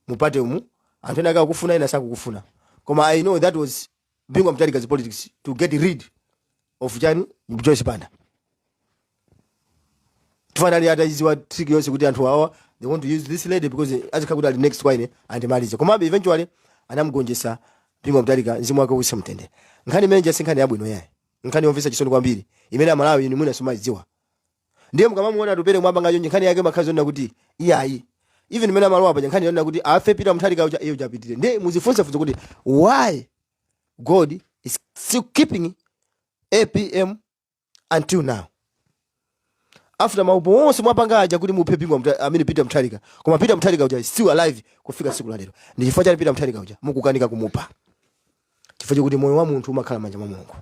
mupate umu anthu ena akakufuna ina sakukufuna koma I know that was Bingwa Mutharika's politics to get rid of Joyce Banda finally ataziwa trick yonse kuti anthu awa they want to use this lady because azikakuti ali next kwine and maliza koma eventually anamugonjesa Bingwa Mutharika nzimu wake usa mtende nkhani menja sinkhani yabwino yaye nkhani yomvesa chisoni kwambiri imene amalawi inu mwina somaziwa ndiye mukamamuona tupere mwapanga nyo nkhani yake makhazo na kuti iyayi even mena malawa pa nkhani yona kuti afe Peter Mutharika uja iyo japitire ndiye muzifunsa funzo kuti why God is still keeping APM until now after maupo wonse mwapanga aja kuti muphe Bingwa Peter Mutharika koma Peter Mutharika uja still alive kufika siku la lero ndi chifukwa cha Peter Mutharika uja mukukanika kumupa chifukwa kuti moyo wa munthu umakhala manja mwa Mulungu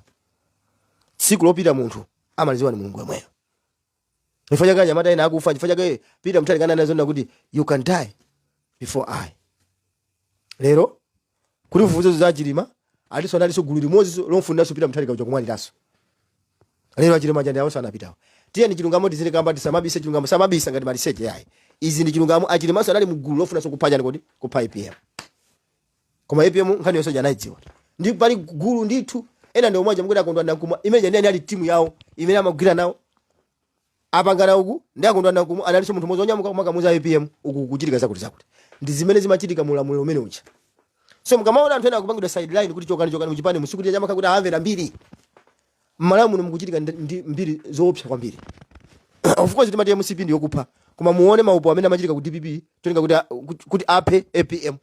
siku lopita munthu amaliziwa ni Mulungu yemweyo chifukwa cha nyamata ina akufa chifukwa cha Peter Mutharika anazona kuti you can die before I lero kuli mfuzo za Chilima aliso ndaliso gulu limodzi lomfunda so Peter Mutharika uja kumwaliraso lero Chilima jandi awo sana pitawo tiye ni chilungamo dizine kamba disamabise chilungamo samabisa ngati maliseche yayi izi ndi chilungamo Achilima so ali mugulu lofuna so kupanya kodi kupha APM koma APM nkhani yonse janayidziwa ndi pali gulu ndithu ena ndio mmoja mkuti akondwa ndakuma imene ndani ali timu yawo imene amagwira nawo apangana uku ndi akondwa ndakuma analiso munthu mmodzi onyamuka kumakamuza APM uku kuchitika zakuti ndi zimene zimachitika mulamulo umene ucha so mukamaona anthu ena akupangidwa sideline kuti chokani muchipane musikuti chamaka kuti amve mbiri mmalamulo mukuchitika ndi mbiri zoopsa kwambiri of course timati MCP ndiyo kupha koma muone maupo amene amachitika ku DPP toninga kuti aphe APM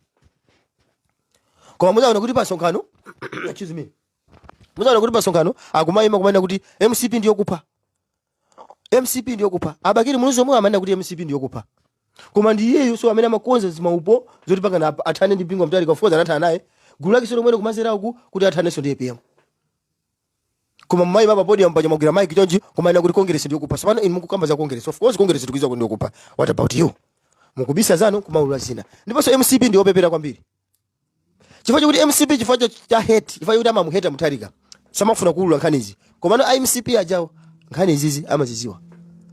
koma muzaona kuti pasonkhano excuse me muzaona kuti pasonkhano akumayima kumanena kuti MCP ndiyo kupha Bakiri Muluzi omwe amanena kuti MCP ndiyo kupha koma ndiyeyo so amene amakonza zimaupo zoti pangana athane ndi Bingwa Mutharika of course anathana naye gulu lake so lomwe kumazera uku kuti athaneso ndi APM kuma mai baba podium mpaja magira mic chonji kuma ina kuti congress ndiyo kupa sapano inu mukukamba za congress of course congress tukuiza ndiyo kupa what about you mukubisa zanu kumaulula zina ndiponso MCP ndiyo pepera kwambiri chifukwa kuti MCP chifukwa cha hate chifukwa kuti amamuheta Mutharika samafuna kuulula nkhanizi koma no MCP ajawo nkhani izizi amaziziwa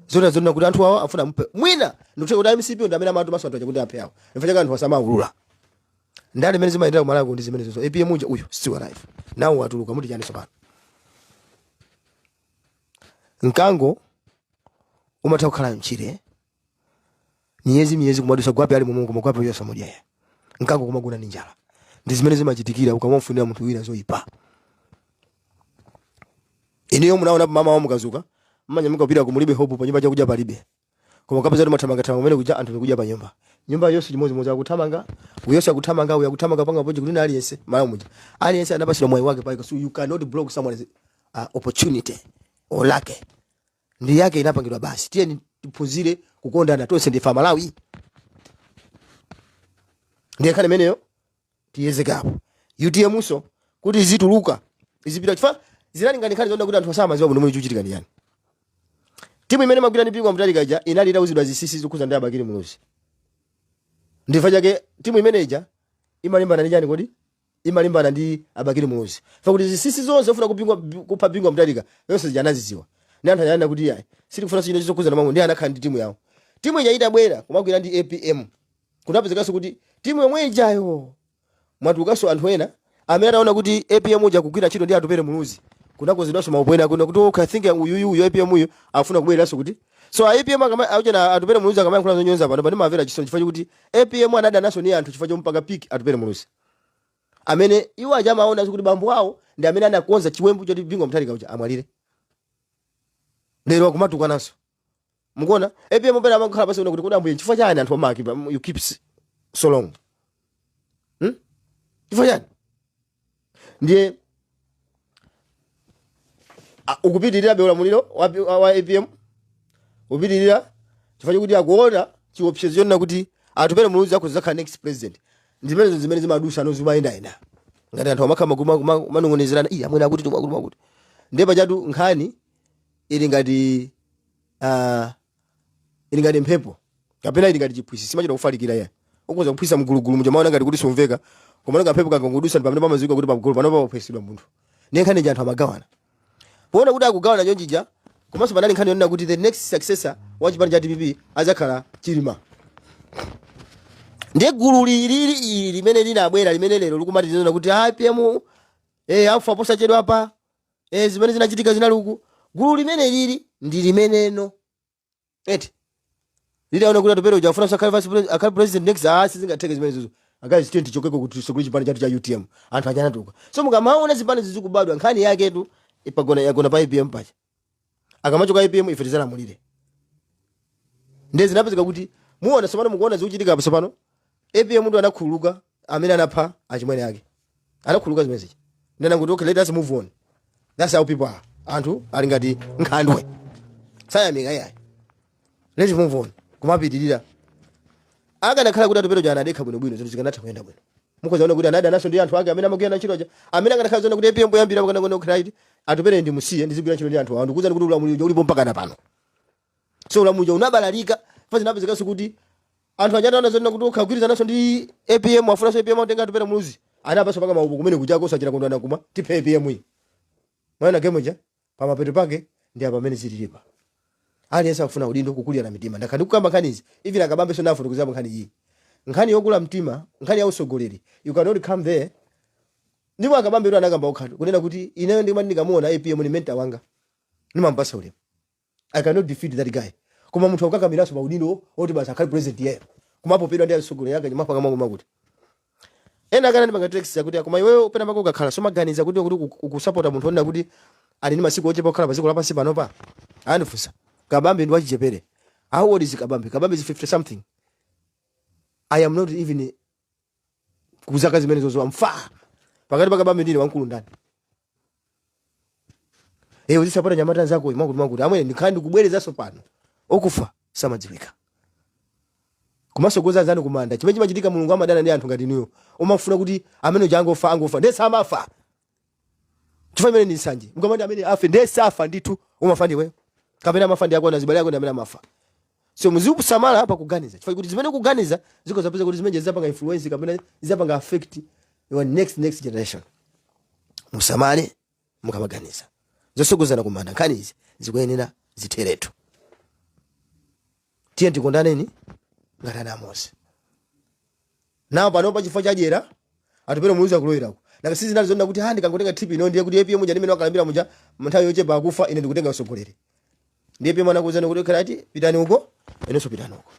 zona kuti anthu awo afuna mpe mwina ndikuti kuti MCP ndi amene amatu maso kuti aphe awo chifukwa cha anthu asamaulula ndale mene zimaendera kumalawi ndi zimene zonso APM uja uyo still alive nawo watuluka muti chani sopano Nkango umatha kukhala mchire miyezi kumadusa gwape ali mumungu magwape yosa moja ya Nkango kumaguna ndi njala ndi zimene zimachitikira ukamwafunira munthu wina zoyipa ineyo munaona mama wa mukazuka mmanya mukapita kumulibe hope pa nyumba chakuja palibe koma kapeza ndi mathamanga kumene kuja anthu bikuja pa nyumba yonse chimodzimodzi akutamanga uyonse akutamanga uya akutamanga panga poje kuti aliyense mara muja aliyense anapasira mwayi wake pa so you cannot block someone's opportunity or luck ndi yake inapangidwa basi tiye tiphunzire kukondana tonse ndi Malawi ndiye khale meneyo tiyezekapo UTM uso kuti zituluka izipita chifa zilani khali zonda kuti anthu asamaziwa muno muli chuchitika ndi yani timu imene magwira ndi pingwa Mutharika ija inali itawuzidwa zisisi zikuza ndi Abakiri Muluzi ndifa chake timu imene ija imalimbana ndi yani kodi imalimbana ndi Abakiri Muluzi fa kuti zisisi zonse ufuna kupha pingwa Mutharika yonse janaziziwa ndi anthu ayana kuti yayi sitikufuna chino chizokuza namango ndi anakhala ndi timu yawo timu ija idabwera kumagwira ndi APM kunapezekaso kuti timu yomwe ijayo mwatukaso anthu ena amene anaona kuti APM uja kugwira ntchito ndi Atupere Muluzi kunakozedwaso maupwena kuna kuti okay I think uyu APM uyu afuna kubweraso kuti so APM akama auchena Atupere Muluzi akamankhula zonyonza pano pani mavera chisoni chifukwa kuti APM anada naso ni anthu chifukwa chompaka piki Atupere Muluzi amene iwo aja amaona kuti bambo awo ndi amene anakonza chiwembu choti pingwa Mutharika uja amwalire lero kumatuka naso mukona APM pera amakhala pasi kuti kudambuye chifukwa chani anthu amaki you keep so long chifukwa chani ndiye ukupitirira beula muliro wa APM upitirira chifukwa kuti akuona chiopsezo yona kuti Atupere Muluzi akuzakhala next president ndimene zimene zimadusa no zimayenda ngati anthu amakhala manongonezerana amwene akuti tumakuti ndiye pachatu nkhani ili ngati mphepo kapena ili ngati chipwisi simachita kufalikira ya ukuza kuphwisa mgulugulu mja maona ngati kuti somveka koma nga mphepo kangongodusa pamene pamazika kuti pamgulu panopa paphwesidwa munthu ndiye nkhani ja anthu amagawana poona kuti akugawana chonjija komanso panali nkhani yonena kuti the next successor wa chipani cha DPP azakhala Chilima ndiye gulu lili limene linabwera limene lero likumati zinona kuti APM afa posachedwa apa zimene zinachitika zinaluku gulu limene lili ndi limeneno eti lidaona kuti Atupere uja afuna sakhala president next sizingatheke zimene zizo akazi student chokeko kuti sokuli chipani chatu cha UTM anthu ajana tuka so mukamaona zipani zizikubadwa nkhani yake tu yagona pa APM pacha akamachoka APM ife tizalamulire ndiye zinapezeka kuti muona somano mukuona zikuchitika apa sopano APM ndo anakhuluka amene anapha achimwene yake anakhuluka zimene zichi ndana kuti okay let us move on that's how people are anthu ali ngati nkhandwe sayamika yayi let's move on kumapitirira akanakhala kuti Atupere uja anadekha bwinobwino zinthu zikanatha kuyenda bwino mukuzaona kuti anada naso ndi anthu ake amene amagwira ntchito aja amene akanakhala zona kuti APM yambira pakana kuti Atupere ndi musiye ndizigwira ntchito ndi anthu awo ndikuwuzani kuti ulamuliro ulipo mpaka na pano so ulamuliro unabalalika fa zinapezekaso kuti anthu ajana zona kuti ukhagwiriza naso ndi APM afunanso APM atenga Atupere Muluzi anapaso paka maupo kumene kuja kosachira kondwana kuma tiphe APM iyi mwana gemoja pamapeto pake ndi apa amene zililipa aliyense akufuna udindo kukulira na mitima ndakandi kukamba nkhanizi ivi nakabambe so nafu ndikuzama nkhani iyi nkhani yokula mtima nkhani ya usogoleri you cannot come there ndipo akabambe ndo anakamba okhatu kunena kuti ineyo ndi mani ndikamuona APM ni mentor wanga nimampasa ulemu I cannot defeat that guy koma munthu akakamiraso pa udindo oti basa akhali president yeye kumapo pedwa ndi usogoleri yake nyamapanga mango makuti ena kana ndipanga text yakuti akoma iweyo upena mako ukakhala so maganiza kuti ukusupporta munthu onena kuti ali ni masiku ochepa okhala paziko lapansi pano pa anifusa kabambe ndi wachichepere how old is kabambe is 50 something I am not even kuzaka zimene zozo amfa pakati pakabambe ndine wankulu ndani uzisapota nyamata zako makuti amwene ndikhandi kubwerezaso pano okufa samadziwika kumasogoza zanu kumanda chimene chimachitika mulungu amadana ndi anthu ngati niyo umafuna kuti amene uja angofa ndiye samafa chifukwa imene ndi nsanje mukamati amene afe ndiye safa ndithu umafandi wewe kapena mafandi yako na zibale yako ndi amene amafa. So muzikusamala hapa kuganiza chifukwa kuti zimene kuganiza ziko zapeza kuti zimene zapanga influence kapena zapanga affect your next generation. Musamale mukamaganiza zosogozana kumanda nkhani izi zikuyenera zitheretu. Tiye tikondaneni ngati ana Mose. Nawo panopa chifukwa chajera atupere muliza kulowerako nakasizi zinali zonena kuti handi kangotenga tipi ino ndiye kuti epiye muja ndimene wakalambira muja nthawi yochepa akufa ine ndikutenga usogolere ndiye pye mwana kuzana kuti khalati pitani uko inenso pitani uko.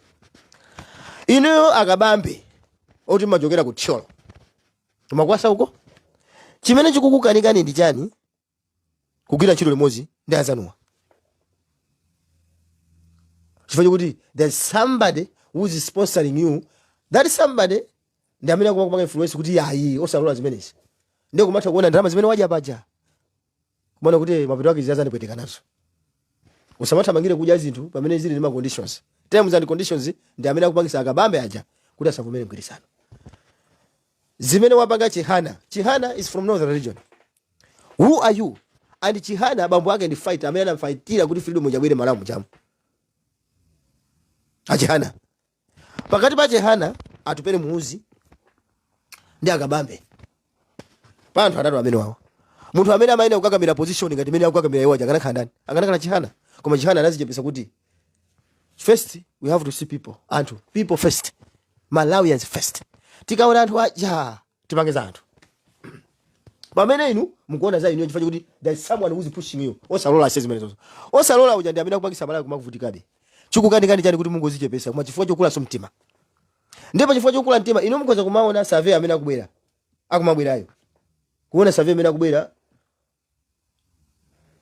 Ineyo akabambe oti majokera ku tcholo tumakwasa uko chimene chikukukanikani ndi chani kugwira ntchito limodzi ndi azanuwa chifukwa kuti there's somebody who is sponsoring you. That somebody ndi amene akupanga influence kuti yayi osalola zimenezi ndio kumatha kuona ndalama zimene waja paja kumana kuti mapito ake ziyaza ndipweteka nazo. Usamatha mangire kudya zinthu pamene zili ndi ma conditions. Terms and conditions ndi amene akupangisa akabambe aja kuti asavumere mgwirizano. Zimene wapanga Chihana is from northern region. Who are you? And Chihana bambo ake ndi fight amene anamfightira kuti freedom ijabwere Malawi mujamu. Chihana pakati pa Chihana atupere muuzi ndi akabambe panthu atatu amene wawo munthu amene amaina kukakamira position ngati imene akukakamira iwo aja khandani akanakhala Chihana koma Chihana anazichepesa kuti first we have to see people first, Malawians first. Tikaona anthu aja tipangiza anthu pamene inu mukuona za inu chifukwa kuti there is someone who is pushing you. Osalola asezi zimenezo osalola uja ndi amene akupangisa Malawi kumakuvutikabe chikukanikani chani kuti mungozichepesa koma chifukwa chokula so mtima. Ndipo chifukwa chokula mtima inu mukhoza kumaona survey amene akubwera akumabwerayo kuona survey amene akubwera.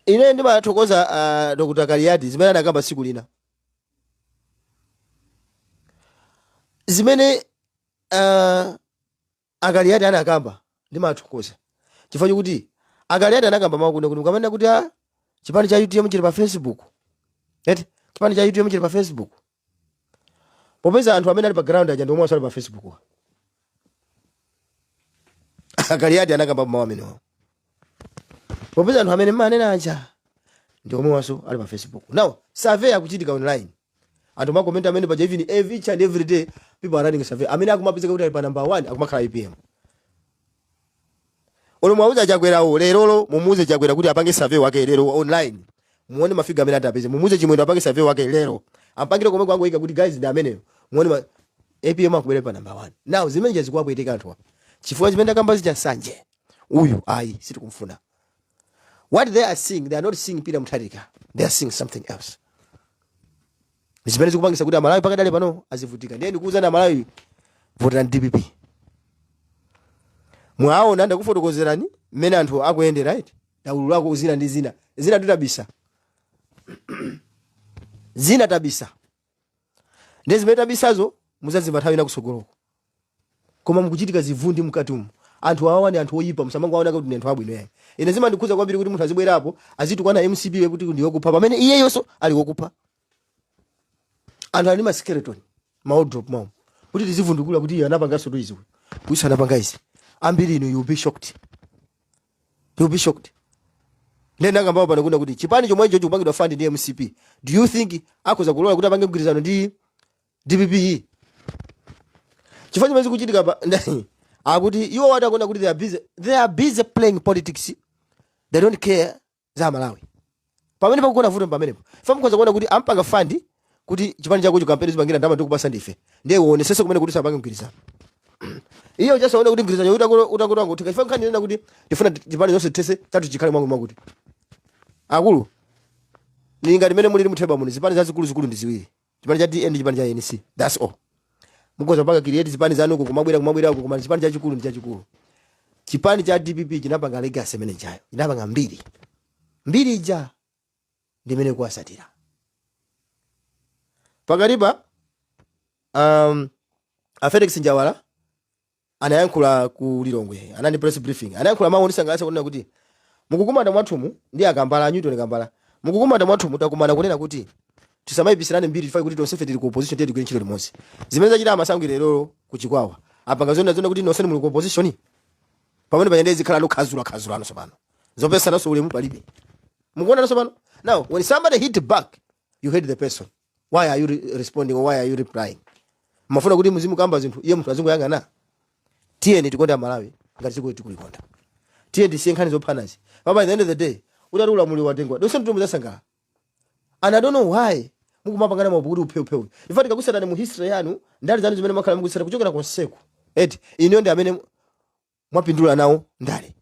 Ine ndimathokoza Dr. Kariati zimene anakamba siku lina zimene Akariati anakamba ndimathokoza chifukwa kuti Akariati anakamba makuno kuti mukamanda kuti chipani cha UTM chili pa Facebook chipani cha UTM chili pa Facebook popeza anthu amene ali pa ground aja ndiomwe asali pa Facebook. Akariati anakamba mawu amenewo popeza anthu amene manena aja ndiomwe waso ali pa Facebook. Now survey akuchitika online anthu makomenta amene paja even each and every day people are running a survey amene akumapezeka kuti ali pa number 1 akumakhala IPM. Ono mwauza chakwerawo lerolo mumuze chakwera kuti apange survey wake lero online muone mafiga amene atapeze mumuze chimwendo apange survey wake lero ampangire komwe kwangoika kuti guys ndi amene muone APM akubwera pa number 1. Now zimene zikuwapweteka anthu chifukwa chimene akamba zicha sanje uyu ayi sitikumfuna. What they are seeing, they are not seeing Peter Mutharika, they are seeing something else. Zimene zikupangisa kuti Malawi pakadali pano azivutika ndiye ndikuuza na Malawi votera DPP. Mwaona ndakufotokozerani mmene anthu akuyende right daulu lako uzina ndi zina tutabisa zina tabisa ndi zimene tabisazo muzazimba nthawi inakusogoloko koma mukuchitika zivundi mukatumu anthu awawa ndi anthu oyipa msamango aona kuti ndi anthu abwino yayi. Ine zima ndikuza kwambiri kuti munthu azibwerapo azitukwana MCP we kuti ndi wokupha pamene iye yonso ali wokupha anthu ali ma skeleton ma wardrobe mom kuti tizivundukula kuti anapanga sodo izi kuisa anapanga izi ambiri inu you'll be shocked. Nenda ngamba pano kuna kuti chipani chomwe icho chikupangidwa fund ndi MCP do you think akoza kulola kuti apange mgwirizano ndi DPP chifanya mezi kuchitika pa akuti iwo watakonda kuti they are busy playing politics, they don't care za Malawi pamene pakukona vuto pamenepo famu koza kuona kuti ampanga fund kuti chipani chako chikampeni zipangira ndama ndikupasa ndife ndiye uonesese kumene kuti sapange mgwirizano. Iyo just waona kuti mgwirizano utakota ngotika ifa nkhani nena kuti ndifuna chipani zonse tese tatu chikhale mwangu mwakuti akulu ninga limene muli mutheba muno zipani zazikulu ndi ziwiri chipani cha DN chipani cha NC that's all. Mukoza paka create zipani zanu kumabwera uko koma chipani cha chikulu ndi cha chikulu. Chipani cha DPP chinapanga legacy imene chayo inapanga mbiri ija ndimene kuasatira pakalipa Felix Njawala anayankhula ku Lilongwe anandi press briefing anayankhula mawu ndisangalasa kunena kuti mukukumana mwathumu ndi akambala Newton Kambala mukukumana mwathumu takumana kunena kuti tisamayipisirane mbiri tifai kuti tonse tili ku opposition tili kuchiro limodzi zimene zachita amasangire lero kuchikwawa apanga zona kuti nonse muli ku opposition pamene panyende zikhala lokhazula ano sopano zopesa naso ulemu palibe. Mukuona naso pano. Now when somebody hit back, you hate the person. Why are you responding or why are you replying? Mafuna kuti muzimu kamba zinthu iye muthu azingoyangana. Tiye tikonda Malawi ngati siku tikulikonda. Tiye ndisiye nkhani zophanazi. By the end of the day, udarula muli watengwa. Don't send to sanga. And I don't know why. Mukumapangana mabukuti upheupheu. Ifati kakusana mu history yanu, ndali zanu zimene makhala mukusana kuchokera konseko. Eti ino ndi amene mwapindula nawo ndale.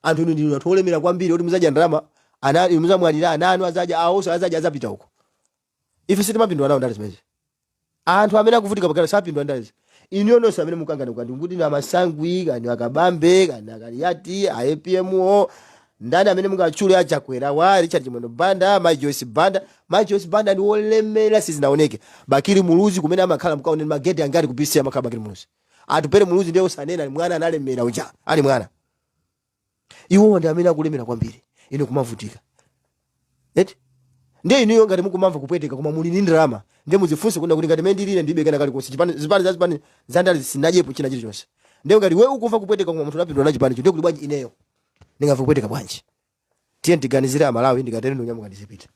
Anthu ndi atolemera kwambiri kuti muzaja ndalama, anani muzamwalira ananu azaja awonso azaja azapita huko. Ife siti mapindula nawo ndale zimene. Anthu amene akuvutika pakala sapindula ndale. Ino nonse amene mukangana kandi kuti na masangwi kandi akabambe kandi akaliyati APMO ndani amene mungachule achakwera wa Richard Chimondo Banda, Joyce Banda ndi olemera sizinaoneke. Bakiri Muluzi kumene amakhala mkaone mageti angati kupisia amakhala Bakiri Muluzi. Atupere Muluzi ndiye usanena mwana analemera uja. Ali mwana. Iwo ndi amene akulemera kwambiri. Ino kumavutika. Eti ndiye ino ngati mukumamva kupweteka koma muli ndi ndalama. Ndiye muzifunse kuna kuti ngati mendilire ndibe kana kali konse zipani zandali sinajepo china chilichonse. Ndiye ngati wewe ukufa kupweteka koma munthu anapindula na chipani ndiye kuti bwanji ineyo. Ningafa kupweteka bwanji. Tiye ndiganizire Malawi ndikatene nonyamuka ndizipita.